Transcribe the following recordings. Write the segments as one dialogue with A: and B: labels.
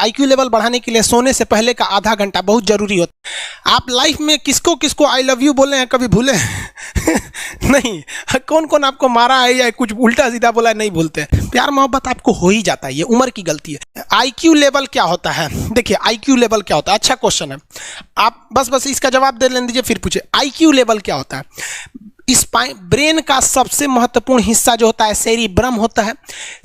A: IQ level बढ़ाने के लिए सोने से पहले का आधा घंटा बहुत जरूरी होता है। आप लाइफ में किसको किसको आई लव यू बोले हैं कभी भूले नहीं? कौन कौन आपको मारा है या कुछ उल्टा सीधा बोला है नहीं भूलते। प्यार मोहब्बत आपको हो ही जाता है, ये उम्र की गलती है। आईक्यू लेवल क्या होता है? देखिए आईक्यू लेवल क्या होता है, अच्छा क्वेश्चन है। आप बस इसका जवाब दे लेने दीजिए फिर पूछे आईक्यू लेवल क्या होता है। इस ब्रेन का सबसे महत्वपूर्ण हिस्सा जो होता है सेरिब्रम होता है।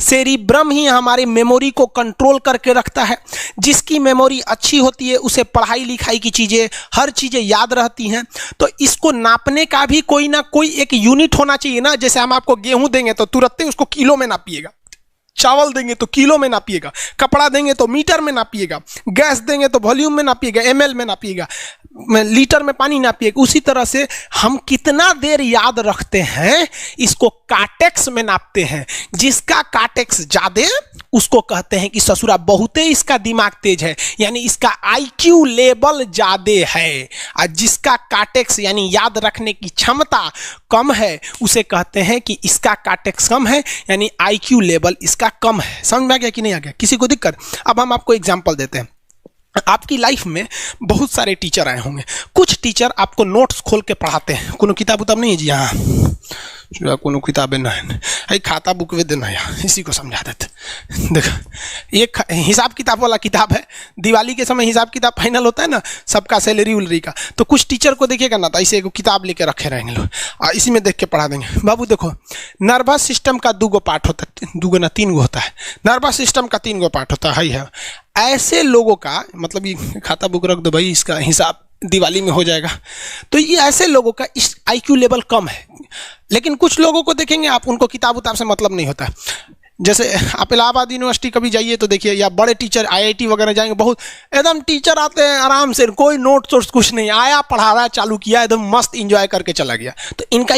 A: सेरिब्रम ही हमारी मेमोरी को कंट्रोल करके रखता है। जिसकी मेमोरी अच्छी होती है उसे पढ़ाई लिखाई की चीज़ें हर चीज़ें याद रहती हैं। तो इसको नापने का भी कोई ना कोई एक यूनिट होना चाहिए ना। जैसे हम आपको गेहूं देंगे तो तुरंत उसको किलो में नापिएगा, चावल देंगे तो किलो में नापिएगा, कपड़ा देंगे तो मीटर में नापिएगा, गैस देंगे तो वॉल्यूम में नापिएगा, एमएल में नापिएगा, लीटर में पानी नापिएगा। उसी तरह से हम कितना देर याद रखते हैं इसको कार्टेक्स में नापते हैं। जिसका कार्टेक्स ज्यादा उसको कहते हैं कि ससुरा बहुते इसका दिमाग तेज है, यानी इसका आईक्यू लेवल ज्यादा है। और जिसका कार्टेक्स यानी याद रखने की क्षमता कम है उसे कहते हैं कि इसका कार्टेक्स कम है, यानी आईक्यू लेवल इसका कम है। समझ में आ गया कि नहीं आ गया? किसी को दिक्कत? अब हम आपको एग्जांपल देते हैं। आपकी लाइफ में बहुत सारे टीचर आए होंगे। कुछ टीचर आपको नोट्स खोल के पढ़ाते हैं। कोनो किताब उताब नहीं है जी? हाँ कोनो किताबें ना है, खाता बुक वे देना यहाँ, इसी को समझा देते। देखो एक हिसाब किताब वाला किताब है। दिवाली के समय हिसाब किताब फाइनल होता है ना सबका, सैलरी उलरी का। तो कुछ टीचर को देखिएगा ना तो ऐसे एक किताब लेके रखे रहेंगे लोग और इसी में देख के पढ़ा देंगे। बाबू देखो नर्वस सिस्टम का 2 पार्ट होता है, 2 ना 3 होता है। नर्वस सिस्टम का 3 पार्ट होता है। ऐसे लोगों का मतलब ये खाता बुक रख दो भाई, इसका हिसाब दिवाली में हो जाएगा। तो ये ऐसे लोगों का इस आईक्यू लेवल कम है। लेकिन कुछ लोगों को देखेंगे आप, उनको किताब उताब से मतलब नहीं होता। जैसे आप इलाहाबाद यूनिवर्सिटी कभी जाइए तो देखिए, या बड़े टीचर आईआईटी वगैरह जाएंगे, बहुत एकदम टीचर आते हैं आराम से, कोई नोट सोर्स कुछ नहीं, आया पढ़ा रहा चालू किया, एकदम मस्त इंजॉय करके चला गया। तो इनका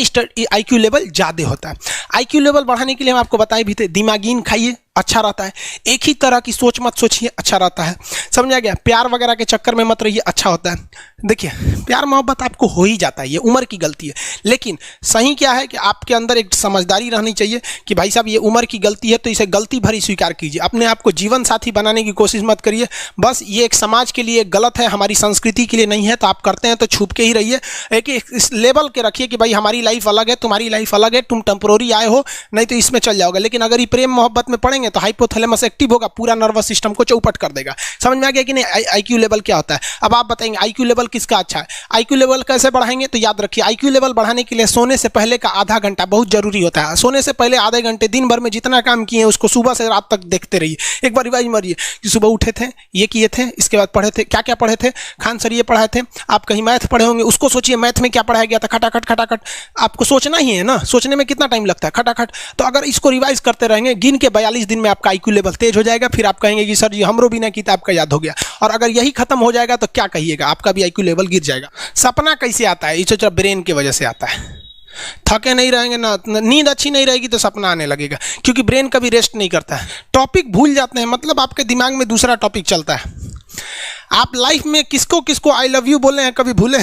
A: आईक्यू लेवल ज़्यादा होता है। आईक्यू लेवल बढ़ाने के लिए हम आपको बताए भी थे, दिमागीन खाइए अच्छा रहता है। एक ही तरह की सोच मत सोचिए, अच्छा रहता है। समझ आ गया? प्यार वगैरह के चक्कर में मत रहिए, अच्छा होता है। देखिए प्यार मोहब्बत आपको हो ही जाता है, ये उम्र की गलती है। लेकिन सही क्या है कि आपके अंदर एक समझदारी रहनी चाहिए कि भाई साहब ये उम्र की गलती है तो इसे गलती भरी स्वीकार कीजिए। अपने आप को जीवन साथी बनाने की कोशिश मत करिए। बस ये एक समाज के लिए गलत है, हमारी संस्कृति के लिए नहीं है। तो आप करते हैं तो छुप के ही रहिए। एक इस लेवल के रखिए कि भाई हमारी लाइफ अलग है, तुम्हारी लाइफ अलग है, तुम टेम्पोररी आए हो, नहीं तो इसमें चल जाओगे। लेकिन अगर ये प्रेम मोहब्बत में पड़ेंगे तो हाइपोथैलेमस एक्टिव होगा, पूरा नर्वस सिस्टम को चौपट कर देगा। समझ में आ गया कि नहीं? आईक्यू लेवल क्या होता है? अब आप बताएंगे आईक्यू लेवल किसका अच्छा है, आईक्यू लेवल कैसे बढ़ाएंगे? तो याद रखिए आईक्यू लेवल बढ़ाने के लिए सोने से पहले का आधा घंटा बहुत जरूरी होता है। सोने से पहले आधे घंटे दिन भर में जितना काम किए उसको सुबह से रात तक देखते रहिए। एक बार रिवाइज मारिए कि सुबह उठे थे, ये किए थे, इसके बाद पढ़े थे, क्या क्या पढ़े थे, खान सर ये पढ़ाए थे। आप कहीं मैथ पढ़े होंगे, उसको सोचिए मैथ में क्या पढ़ाया गया था, खटाखट खटाखट। आपको सोचना ही है ना, सोचने में कितना टाइम लगता है, खटाखट। तो अगर इसको रिवाइज करते रहेंगे, गिन के 42 दिन में आपका आईक्यू लेवल तेज हो जाएगा। फिर आप कहेंगे कि सर जी हमरो बिना किताब का याद हो गया। और अगर यही खत्म हो जाएगा तो क्या कहिएगा, आपका भी आईक्यू लेवल गिर जाएगा। सपना कैसे आता है? इसे ब्रेन की वजह से आता है। थके नहीं रहेंगे ना, नींद अच्छी नहीं रहेगी तो सपना आने लगेगा, क्योंकि ब्रेन कभी रेस्ट नहीं करता है। टॉपिक भूल जाते हैं, मतलब आपके दिमाग में दूसरा टॉपिक चलता है। आप लाइफ में किसको किसको आई लव यू बोले हैं कभी भूले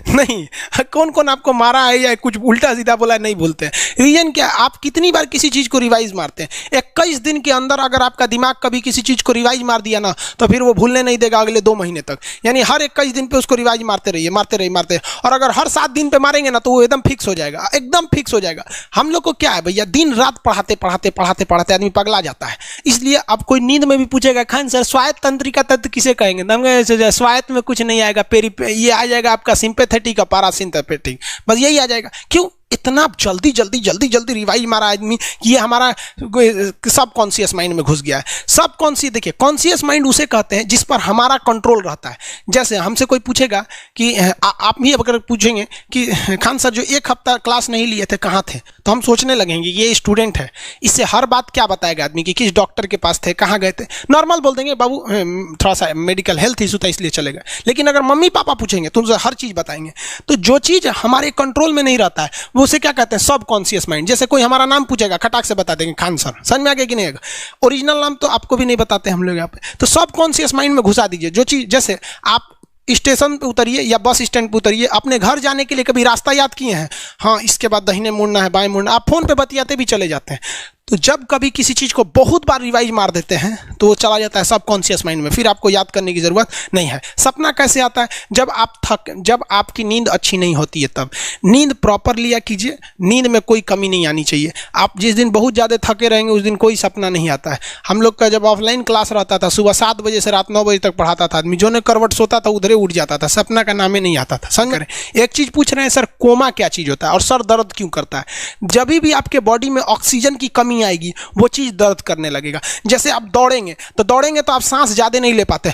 A: नहीं? कौन कौन आपको मारा है या कुछ उल्टा सीधा बोला है नहीं भूलते। रीजन क्या? आप कितनी बार किसी चीज़ को रिवाइज मारते हैं। 21 दिन के अंदर अगर आपका दिमाग कभी किसी चीज़ को रिवाइज मार दिया ना तो फिर वो भूलने नहीं देगा अगले 2 महीने तक। यानी हर 21 दिन पे उसको रिवाइज मारते रहिए, मारते रहिए, मारते। और अगर हर 7 दिन पे मारेंगे ना तो वो एकदम फिक्स हो जाएगा, एकदम फिक्स हो जाएगा। हम लोग को क्या है भैया, दिन रात पढ़ाते पढ़ाते पढ़ाते पढ़ाते आदमी पगला जाता है। इसलिए अब कोई नींद में भी पूछेगा खान सर स्वायत्त तंत्रिका तत्व किसे कहेंगे, स्वायत्त में कुछ नहीं आएगा, ये आ जाएगा आपका सिंपैथेटिक और पैरासिम्पैथेटिक, बस यही आ जाएगा। क्यों इतना जल्दी जल्दी जल्दी जल्दी रिवाइज मारा आदमी? ये हमारा सब कॉन्शियस माइंड में घुस गया है। सब कॉन्शियस, देखिए कॉन्शियस माइंड उसे कहते हैं जिस पर हमारा कंट्रोल रहता है। जैसे हमसे कोई पूछेगा कि आप भी अगर पूछेंगे कि खान सर जो 1 हफ्ता क्लास नहीं लिए थे कहाँ थे, तो हम सोचने लगेंगे ये स्टूडेंट है, इससे हर बात क्या बताएगा आदमी कि किस डॉक्टर के पास थे, कहाँ गए थे। नॉर्मल बोल देंगे बाबू थोड़ा सा मेडिकल हेल्थ इशू था इसलिए चले गए। लेकिन अगर मम्मी पापा पूछेंगे तो उनसे हर चीज़ बताएंगे। तो जो चीज़ हमारे कंट्रोल में नहीं रहता है उसे क्या कहते हैं, सब कॉन्शियस माइंड। जैसे कोई हमारा नाम पूछेगा खटाक से बता देंगे खान सर, समझ में आ गया कि नहीं? ओरिजिनल नाम तो आपको भी नहीं बताते हम लोग यहाँ पे। तो सब कॉन्शियस माइंड में घुसा दीजिए जो चीज़। जैसे आप स्टेशन पे उतरिए या बस स्टैंड पे उतरिए, अपने घर जाने के लिए कभी रास्ता याद किए हैं? हाँ, इसके बाद दाहिने मुड़ना है, बाएं मुड़ना, आप फोन पे बतियाते भी चले जाते हैं। तो जब कभी किसी चीज़ को बहुत बार रिवाइज मार देते हैं तो वो चला जाता है सबकॉन्शियस माइंड में, फिर आपको याद करने की ज़रूरत नहीं है। सपना कैसे आता है? जब आपकी नींद अच्छी नहीं होती है तब। नींद प्रॉपर लिया कीजिए, नींद में कोई कमी नहीं आनी चाहिए। आप जिस दिन बहुत ज़्यादा थके रहेंगे उस दिन कोई सपना नहीं आता है। हम लोग का जब ऑफलाइन क्लास रहता था, सुबह 7 बजे से रात 9 बजे तक पढ़ाता था आदमी, जो ने करवट सोता था उधरे उठ जाता था, सपना का नाम ही नहीं आता था। समझ रहे? एक चीज़ पूछ रहे हैं सर, कोमा क्या चीज़ होता है और सर दर्द क्यों करता है? जब भी आपके बॉडी में ऑक्सीजन की कमी आएगी वो चीज़ दर्द करने लगेगा। जैसे आप दौड़ेंगे तो आप सांस ज़्यादा नहीं ले पाते,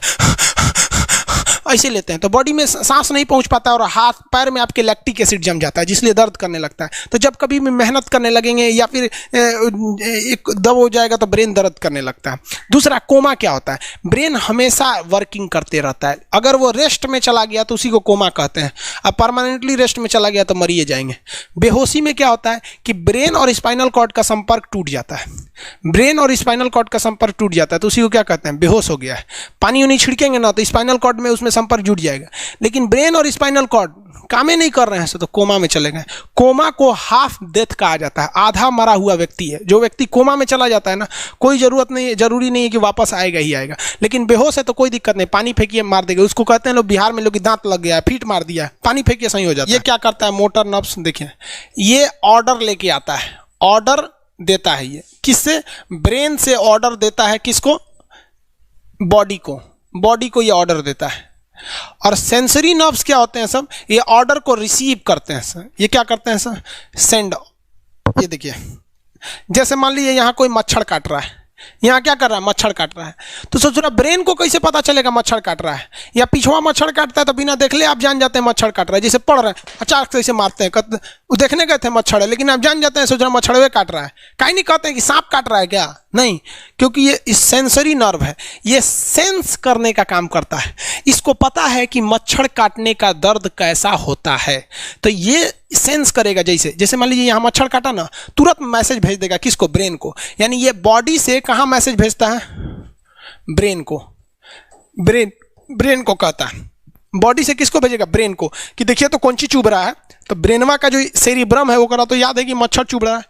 A: ऐसे लेते हैं तो बॉडी में सांस नहीं पहुंच पाता और हाथ पैर में आपके लैक्टिक एसिड जम जाता है, जिसलिए दर्द करने लगता है। तो जब कभी भी मेहनत करने लगेंगे या फिर एक दब हो जाएगा तो ब्रेन दर्द करने लगता है। दूसरा, कोमा क्या होता है? ब्रेन हमेशा वर्किंग करते रहता है। अगर वो रेस्ट में चला गया तो उसी को कोमा कहते हैं। अब परमानेंटली रेस्ट में चला गया तो मरिए जाएंगे। बेहोशी में क्या होता है कि ब्रेन और स्पाइनल कॉर्ड का संपर्क टूट जाता है। ब्रेन और स्पाइनल कॉर्ड का संपर्क टूट जाता है तो उसी को क्या कहते हैं? बेहोश हो गया है। पानी उनी छिड़केंगे ना तो स्पाइनल कॉर्ड में उसमें संपर्क जुट जाएगा, लेकिन ब्रेन और स्पाइनल कॉर्ड काम ही नहीं कर रहे हैं तो कोमा में चले गए। कोमा को हाफ डेथ कहा जाता है, आधा मरा हुआ व्यक्ति है। जो व्यक्ति कोमा में चला जाता है ना, कोई जरूरी नहीं है कि वापस आएगा ही आएगा, लेकिन बेहोश है तो कोई दिक्कत नहीं, पानी फेंकिए मार देगा। उसको कहते हैं लोग बिहार में, लोग की दांत लग गया, फीट मार दिया, पानी फेंकिए सही हो जाता है। ये क्या करता है? मोटर नर्व्स, देखिए ये ऑर्डर लेके आता है, ऑर्डर देता है। ये किससे? ब्रेन से ऑर्डर देता है। किसको? बॉडी को ये ऑर्डर देता है। और सेंसरी नर्व्स क्या होते हैं सब? ये ऑर्डर को रिसीव करते हैं सर। ये क्या करते हैं सर? सेंड। ये देखिए, जैसे मान लीजिए यहाँ कोई मच्छर काट रहा है, यहाँ क्या कर रहा है? मच्छर काट रहा है। तो सोच रहा, ब्रेन को कैसे पता चलेगा मच्छर काट रहा है? या पिछवा मच्छर काटता है तो बिना देखले आप जान जाते हैं मच्छर काट रहा है। जैसे पढ़ रहे हैं, अचानक से ऐसे मारते हैं, वो देखने गए थे मच्छर है, लेकिन आप जान जाते हैं, सोच रहे मच्छरवे काट रहा है। कहीं नहीं कहते हैं कि सांप काट रहा है क्या? नहीं, क्योंकि ये सेंसरी नर्व है, ये सेंस करने का काम करता है। इसको पता है कि मच्छर काटने का दर्द कैसा होता है, तो ये सेंस करेगा। जैसे मान लीजिए यहाँ मच्छर काटा ना, तुरंत मैसेज भेज देगा। किसको? ब्रेन को। यानी ये बॉडी से कहाँ मैसेज भेजता है? ब्रेन को। ब्रेन को कहता है। बॉडी से किसको भेजेगा? ब्रेन को, कि देखिए तो कौन सी चुभ रहा है। तो ब्रेनवा का जो सेरिब्रम है वो करा तो याद है कि मच्छर चुभ रहा है,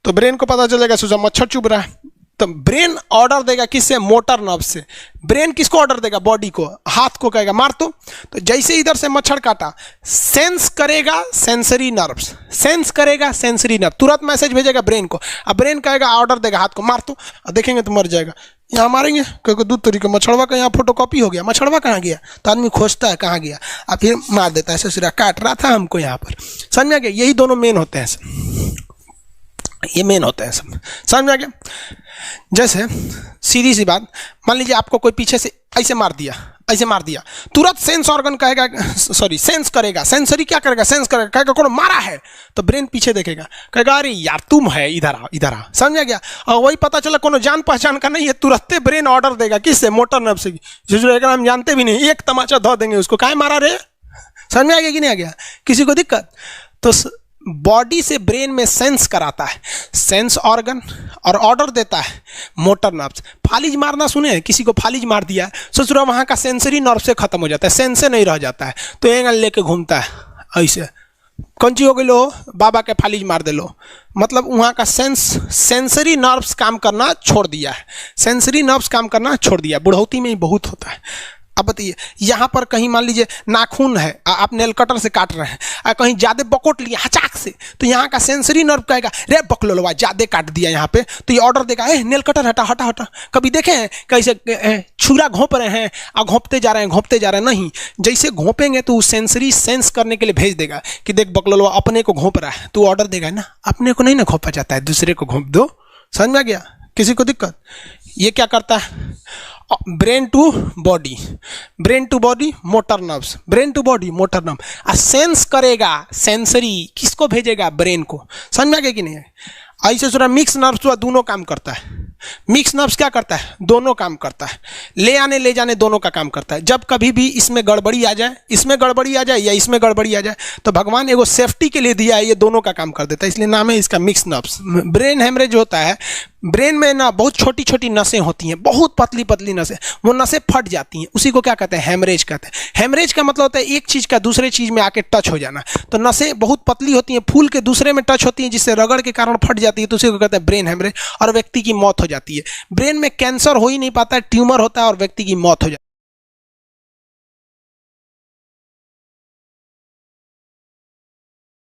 A: तो ब्रेन को पता चलेगा सोचा मच्छर चुभ रहा है। तो ब्रेन ऑर्डर देगा किससे? मोटर नर्व से। ब्रेन किसको ऑर्डर देगा? बॉडी को, हाथ को कहेगा मार। तो जैसे इधर से मच्छर काटा, सेंस करेगा सेंसरी नर्व्स, सेंस करेगा सेंसरी नर्व, तुरंत मैसेज भेजेगा ब्रेन को। अब ब्रेन कहेगा, ऑर्डर देगा हाथ को मार। तो देखेंगे तो मर जाएगा। यहाँ मारेंगे क्योंकि दूध तरीके मच्छरवा का यहाँ फोटोकॉपी हो गया, मच्छरवा कहाँ गया? तो आदमी खोजता है कहाँ गया, अब फिर मार देता है। ससुरा काट रहा था हमको यहाँ पर। समझ में आ गया? यही दोनों मेन होते हैं, ये मेन होते हैं सब। समझ में आ गया? जैसे सीधी सी बात, मान लीजिए आपको कोई पीछे से ऐसे मार दिया, तुरंत सेंस ऑर्गन कहेगा, सेंस करेगा। सेंसरी क्या करेगा? सेंस करेगा, कहेगा कौन मारा है, तो ब्रेन पीछे देखेगा, कहेगा अरे यार तुम है, इधर आ। समझ में आ गया? और वही पता चला कोनो जान पहचान का नहीं है, तुरंत ब्रेन ऑर्डर देगा। किससे? मोटर नर्व से। जो हम जानते भी नहीं, एक तमाचा धो देंगे उसको, काहे मारा रे। समझ में आ गया कि नहीं आ गया? किसी को दिक्कत? तो बॉडी से ब्रेन में सेंस कराता है सेंस ऑर्गन, और ऑर्डर देता है मोटर नर्व्स। फालिज मारना सुने? किसी को फालिज मार दिया, सोच रहा वहाँ का सेंसरी नर्व से खत्म हो जाता है, सेंस से नहीं रह जाता है, तो एंगल लेके घूमता है ऐसे। कौन ची हो गई लो? बाबा के फालिज मार दे लो, मतलब वहाँ का सेंसरी नर्व्स काम करना छोड़ दिया है, सेंसरी नर्व्स काम करना छोड़ दिया। बुढ़ौती में ही बहुत होता है। अब बताइए, यहाँ पर कहीं मान लीजिए नाखून है, आप नेल कटर से काट रहे हैं, कहीं ज़्यादा बकोट लिया हचाक से, तो यहाँ का सेंसरी नर्व कहेगा रे बकलोलवा ज़्यादा काट दिया यहाँ पे, तो ये ऑर्डर देगा नेल कटर हटा हटा हटा। कभी देखे हैं कैसे छुरा घोंप रहे हैं और घोंपते जा रहे हैं? नहीं, जैसे घोंपेंगे तो सेंसरी सेंस करने के लिए भेज देगा कि देख बकलोलवा अपने को घोंप रहा है, तो ऑर्डर देगा ना, अपने को नहीं ना घोंपा जाता है, दूसरे को घोंप दो। समझ में आ गया? किसी को दिक्कत? ये क्या करता है? Brain to body motor nerves, brain to body motor nerve. Sense करेगा सेंसरी, किसको भेजेगा? ब्रेन को। समझ में आ गया कि नहीं? ऐसे सुना मिक्स नर्व्स हुआ, दोनों काम करता है। मिक्स नर्व्स क्या करता है? दोनों काम करता है, ले आने ले जाने दोनों का काम करता है। जब कभी भी इसमें गड़बड़ी आ जाए, इसमें गड़बड़ी आ जाए या इसमें गड़बड़ी आ जाए, तो भगवान एगो सेफ्टी के लिए दिया है, ये दोनों का काम कर देता है, इसलिए नाम है इसका मिक्स नर्व्स। ब्रेन हेमरेज होता है, ब्रेन में ना बहुत छोटी छोटी नसें होती हैं, बहुत पतली पतली नसें, वो नसें फट जाती हैं, उसी को क्या कहते हैं, हेमरेज कहते हैं। हेमरेज का मतलब होता है एक चीज़ का दूसरे चीज़ में आके टच हो जाना। तो नसें बहुत पतली होती हैं, फूल के दूसरे में टच होती हैं, जिससे रगड़ के कारण फट जाती है, तो उसी को कहते हैं ब्रेन हेमरेज, और व्यक्ति की मौत हो जाती है। ब्रेन में कैंसर हो ही नहीं पाता है, ट्यूमर होता है और व्यक्ति की मौत हो जाती है।